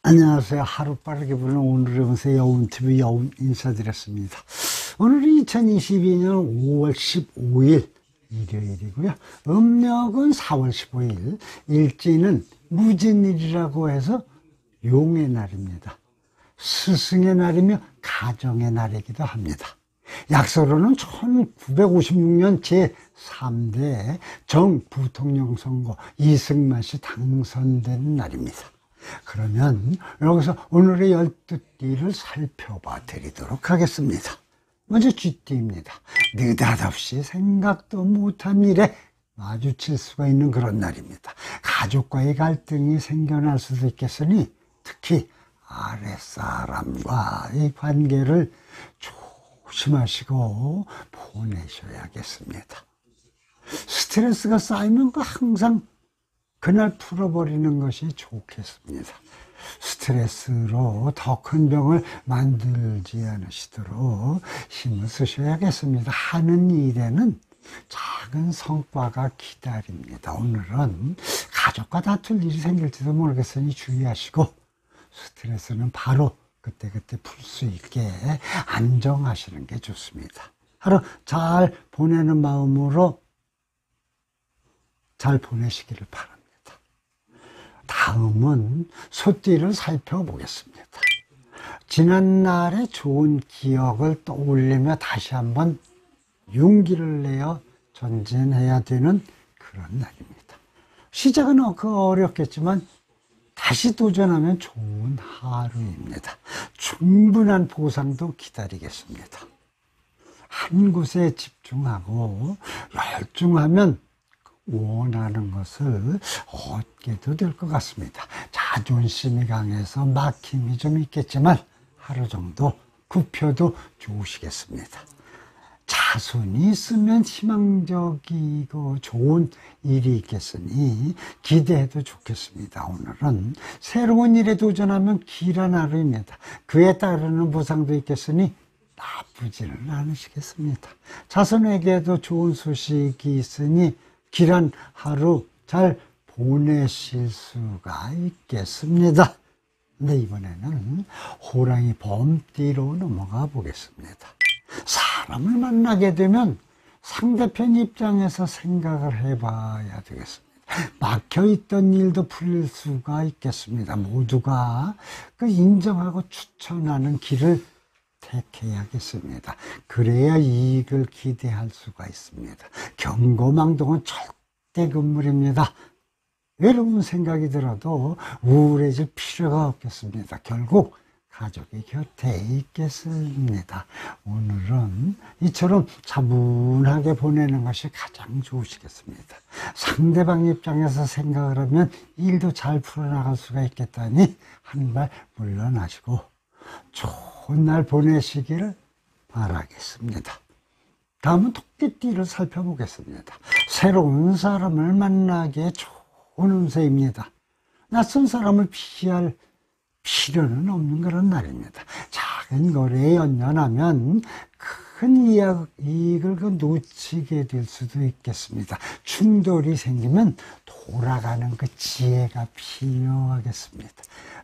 안녕하세요. 하루빠르게 부르는 오늘의 운세 여운TV 여운 인사드렸습니다. 오늘은 2022년 5월 15일 일요일이고요. 음력은 4월 15일, 일지는 무진일이라고 해서 용의 날입니다. 스승의 날이며 가정의 날이기도 합니다. 약서로는 1956년 제3대 정부통령 선거 이승만 씨 당선된 날입니다. 그러면 여기서 오늘의 12띠를 살펴봐 드리도록 하겠습니다. 먼저 쥐띠입니다. 느닷없이 생각도 못한 일에 마주칠 수가 있는 그런 날입니다. 가족과의 갈등이 생겨날 수도 있겠으니 특히 아랫사람과의 관계를 조심하시고 보내셔야겠습니다. 스트레스가 쌓이면 항상 그날 풀어버리는 것이 좋겠습니다. 스트레스로 더 큰 병을 만들지 않으시도록 힘을 쓰셔야겠습니다. 하는 일에는 작은 성과가 기다립니다. 오늘은 가족과 다툴 일이 생길지도 모르겠으니 주의하시고 스트레스는 바로 그때그때 풀 수 있게 안정하시는 게 좋습니다. 하루 잘 보내는 마음으로 잘 보내시기를 바랍니다. 다음은 소띠를 살펴보겠습니다. 지난날의 좋은 기억을 떠올리며 다시 한번 용기를 내어 전진해야 되는 그런 날입니다. 시작은 어렵겠지만 다시 도전하면 좋은 하루입니다. 충분한 보상도 기다리겠습니다. 한 곳에 집중하고 열중하면 원하는 것을 얻게도 될 것 같습니다. 자존심이 강해서 막힘이 좀 있겠지만 하루 정도 굽혀도 좋으시겠습니다. 자손이 있으면 희망적이고 좋은 일이 있겠으니 기대해도 좋겠습니다. 오늘은 새로운 일에 도전하면 길한 하루입니다. 그에 따르는 보상도 있겠으니 나쁘지는 않으시겠습니다. 자손에게도 좋은 소식이 있으니 길한 하루 잘 보내실 수가 있겠습니다. 근데 이번에는 호랑이 범띠로 넘어가 보겠습니다. 사람을 만나게 되면 상대편 입장에서 생각을 해봐야 되겠습니다. 막혀있던 일도 풀릴 수가 있겠습니다. 모두가 그 인정하고 추천하는 길을 택해야겠습니다. 그래야 이익을 기대할 수가 있습니다. 경고망동은 절대 금물입니다. 외로운 생각이 들어도 우울해질 필요가 없겠습니다. 결국 가족이 곁에 있겠습니다. 오늘은 이처럼 차분하게 보내는 것이 가장 좋으시겠습니다. 상대방 입장에서 생각을 하면 일도 잘 풀어나갈 수가 있겠다니 한 발 물러나시고 좋은 날 보내시기를 바라겠습니다. 다음은 토끼띠를 살펴보겠습니다. 새로운 사람을 만나기에 좋은 운세입니다. 낯선 사람을 피할 필요는 없는 그런 날입니다. 작은 거래에 연연하면 큰 이익을 놓치게 될 수도 있겠습니다. 충돌이 생기면 돌아가는 그 지혜가 필요하겠습니다.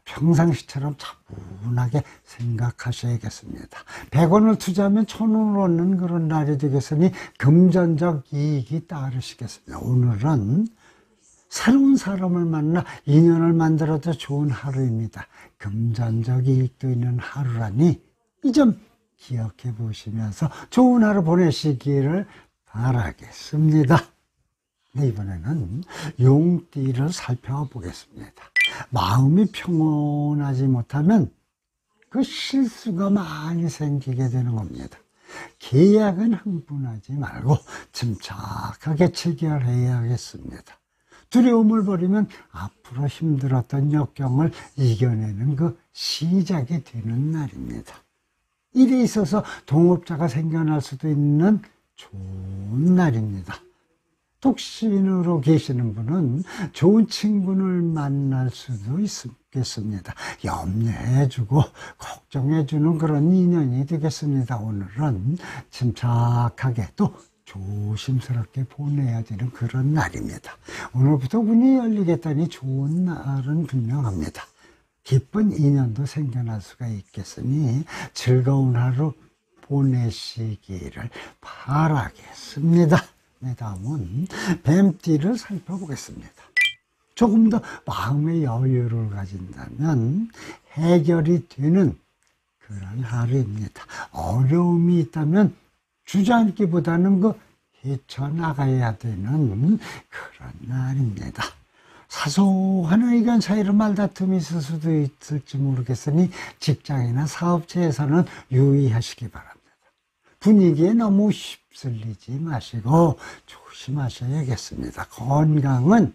평상시처럼 차분하게 생각하셔야겠습니다. 100원을 투자하면 1000원을 얻는 그런 날이 되겠으니 금전적 이익이 따르시겠습니다. 오늘은 새로운 사람을 만나 인연을 만들어도 좋은 하루입니다. 금전적 이익도 있는 하루라니 이 점 기억해 보시면서 좋은 하루 보내시기를 바라겠습니다. 네, 이번에는 용띠를 살펴보겠습니다. 마음이 평온하지 못하면 그 실수가 많이 생기게 되는 겁니다. 계약은 흥분하지 말고 침착하게 체결해야겠습니다. 두려움을 버리면 앞으로 힘들었던 역경을 이겨내는 그 시작이 되는 날입니다. 일에 있어서 동업자가 생겨날 수도 있는 좋은 날입니다. 독신으로 계시는 분은 좋은 친구를 만날 수도 있겠습니다. 염려해주고 걱정해주는 그런 인연이 되겠습니다. 오늘은 침착하게 또 조심스럽게 보내야 되는 그런 날입니다. 오늘부터 문이 열리겠다니 좋은 날은 분명합니다. 기쁜 인연도 생겨날 수가 있겠으니 즐거운 하루 보내시기를 바라겠습니다. 네, 다음은 뱀띠를 살펴보겠습니다. 조금 더 마음의 여유를 가진다면 해결이 되는 그런 하루입니다. 어려움이 있다면 주저앉기보다는 헤쳐나가야 되는 그런 날입니다. 사소한 의견 사이로 말다툼이 있을 수도 있을지 모르겠으니 직장이나 사업체에서는 유의하시기 바랍니다. 분위기에 너무 휩쓸리지 마시고 조심하셔야겠습니다. 건강은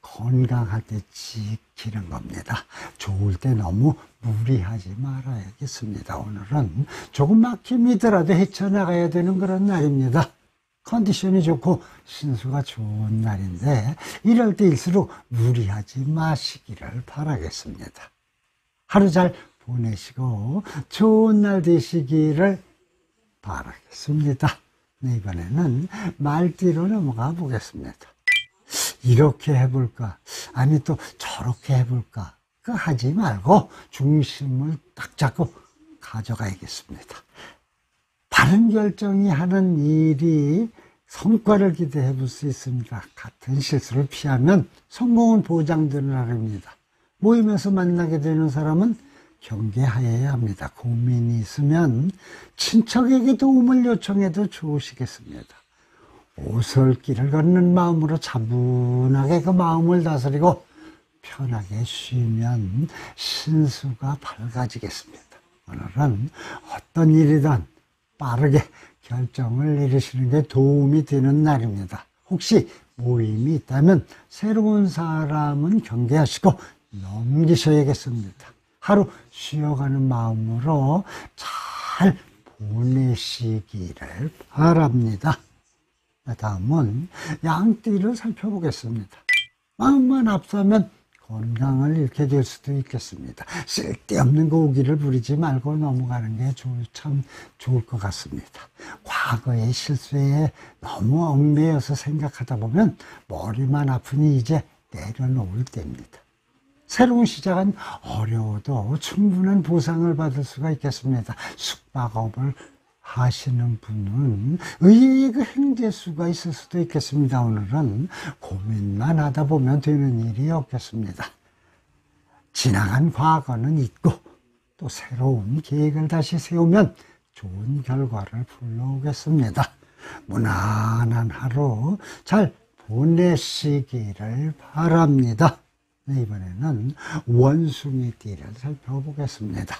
건강할 때 지키는 겁니다. 좋을 때 너무 무리하지 말아야겠습니다. 오늘은 조금 막힘이더라도 헤쳐나가야 되는 그런 날입니다. 컨디션이 좋고 신수가 좋은 날인데 이럴 때일수록 무리하지 마시기를 바라겠습니다. 하루 잘 보내시고 좋은 날 되시기를 바라겠습니다. 네, 이번에는 말띠로 넘어가 보겠습니다. 이렇게 해볼까? 아니 또 저렇게 해볼까? 하지 말고 중심을 딱 잡고 가져가야겠습니다. 바른 결정이 하는 일이 성과를 기대해 볼 수 있습니다. 같은 실수를 피하면 성공은 보장되는 하루입니다. 모임에서 만나게 되는 사람은 경계하여야 합니다. 고민이 있으면 친척에게 도움을 요청해도 좋으시겠습니다. 오솔길을 걷는 마음으로 차분하게 그 마음을 다스리고 편하게 쉬면 신수가 밝아지겠습니다. 오늘은 어떤 일이든 빠르게 결정을 내리시는 게 도움이 되는 날입니다. 혹시 모임이 있다면 새로운 사람은 경계하시고 넘기셔야겠습니다. 하루 쉬어가는 마음으로 잘 보내시기를 바랍니다. 다음은 양띠를 살펴보겠습니다. 마음만 앞서면 건강을 잃게 될 수도 있겠습니다. 쓸데없는 고기를 부리지 말고 넘어가는 게 참 좋을 것 같습니다. 과거의 실수에 너무 얽매여서 생각하다 보면 머리만 아프니 이제 내려놓을 때입니다. 새로운 시작은 어려워도 충분한 보상을 받을 수가 있겠습니다. 숙박업을 하시는 분은 의외의 그 행재수가 있을 수도 있겠습니다. 오늘은 고민만 하다 보면 되는 일이 없겠습니다. 지나간 과거는 잊고 또 새로운 계획을 다시 세우면 좋은 결과를 불러오겠습니다. 무난한 하루 잘 보내시기를 바랍니다. 네, 이번에는 원숭이띠를 살펴보겠습니다.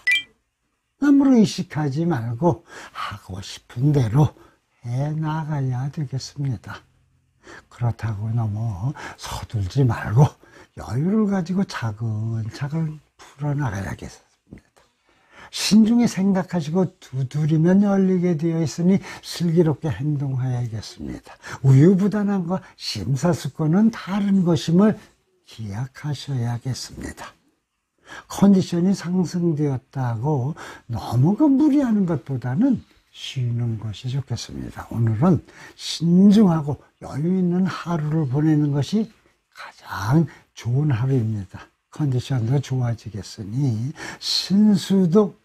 너무 의식하지 말고 하고 싶은 대로 해나가야 되겠습니다. 그렇다고 너무 서둘지 말고 여유를 가지고 차근차근 풀어나가야겠습니다. 신중히 생각하시고 두드리면 열리게 되어 있으니 슬기롭게 행동하야겠습니다. 우유부단함과 심사숙고는 다른 것임을 기억하셔야겠습니다. 컨디션이 상승되었다고 너무 무리하는 것보다는 쉬는 것이 좋겠습니다. 오늘은 신중하고 여유 있는 하루를 보내는 것이 가장 좋은 하루입니다. 컨디션도 좋아지겠으니 신수도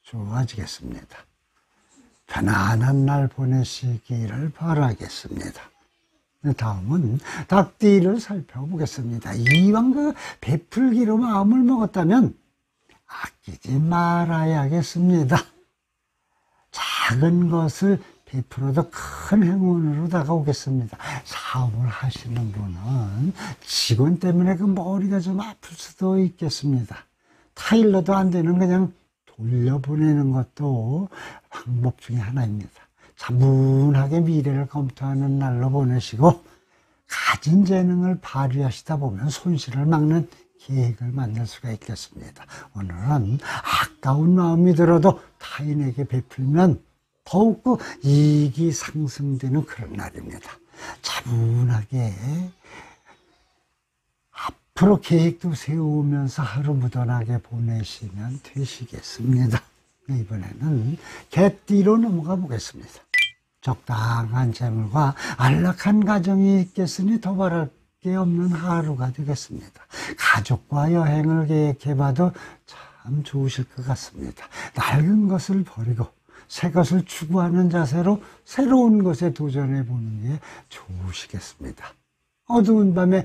좋아지겠습니다. 편안한 날 보내시기를 바라겠습니다. 다음은 닭띠를 살펴보겠습니다. 이왕 베풀기로 마음을 먹었다면 아끼지 말아야겠습니다. 작은 것을 베풀어도 큰 행운으로 다가오겠습니다. 사업을 하시는 분은 직원 때문에 그 머리가 좀 아플 수도 있겠습니다. 타일러도 안 되는 그냥 돌려보내는 것도 방법 중에 하나입니다. 차분하게 미래를 검토하는 날로 보내시고 가진 재능을 발휘하시다 보면 손실을 막는 계획을 만들 수가 있겠습니다. 오늘은 아까운 마음이 들어도 타인에게 베풀면 더욱 이익이 상승되는 그런 날입니다. 차분하게 앞으로 계획도 세우면서 하루 무던하게 보내시면 되시겠습니다. 이번에는 개띠로 넘어가 보겠습니다. 적당한 재물과 안락한 가정이 있겠으니 더 바랄 게 없는 하루가 되겠습니다. 가족과 여행을 계획해봐도 참 좋으실 것 같습니다. 낡은 것을 버리고 새 것을 추구하는 자세로 새로운 것에 도전해보는 게 좋으시겠습니다. 어두운 밤에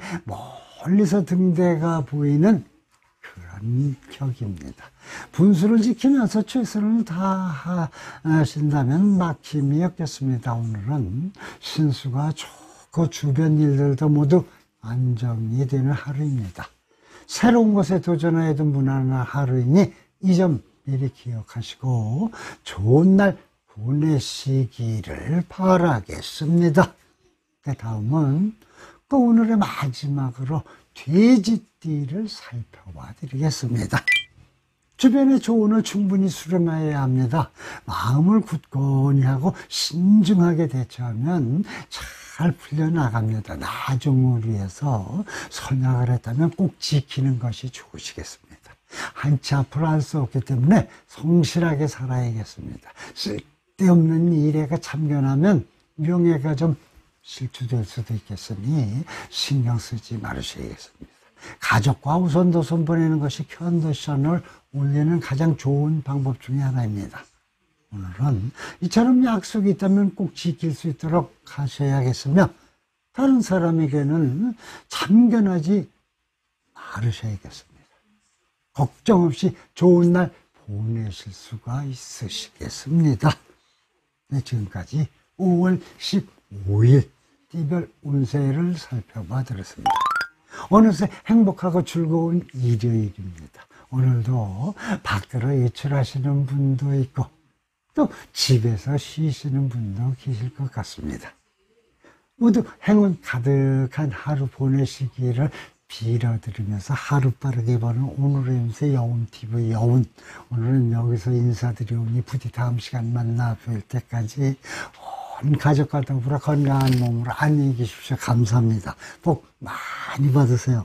멀리서 등대가 보이는 그런 격입니다. 분수를 지키면서 최선을 다하신다면 막힘이 없겠습니다. 오늘은 신수가 좋고 주변 일들도 모두 안정이 되는 하루입니다. 새로운 것에 도전해도 무난한 하루이니 이 점 미리 기억하시고 좋은 날 보내시기를 바라겠습니다. 다음은 또 오늘의 마지막으로 돼지띠를 살펴봐 드리겠습니다. 주변의 조언을 충분히 수렴해야 합니다. 마음을 굳건히 하고 신중하게 대처하면 잘 풀려나갑니다. 나중을 위해서 선약을 했다면 꼭 지키는 것이 좋으시겠습니다. 한치 앞으로 알 수 없기 때문에 성실하게 살아야겠습니다. 쓸데없는 일에 참견하면 명예가 좀 실추될 수도 있겠으니 신경 쓰지 말으셔야겠습니다. 가족과 우선도선 보내는 것이 컨디션을 올리는 가장 좋은 방법 중에 하나입니다. 오늘은 이처럼 약속이 있다면 꼭 지킬 수 있도록 하셔야겠으며 다른 사람에게는 참견하지 말으셔야겠습니다. 걱정 없이 좋은 날 보내실 수가 있으시겠습니다. 네, 지금까지 5월 15일 띠별 운세를 살펴봐 드렸습니다. 어느새 행복하고 즐거운 일요일입니다. 오늘도 밖으로 외출하시는 분도 있고 또 집에서 쉬시는 분도 계실 것 같습니다. 모두 행운 가득한 하루 보내시기를 빌어드리면서 하루 빠르게 보는 오늘의 운세 여운TV 여운, 오늘은 여기서 인사드리오니 부디 다음 시간 만나 뵐 때까지 온 가족과 더불어 건강한 몸으로 안녕히 계십시오. 감사합니다. 복 많이 받으세요.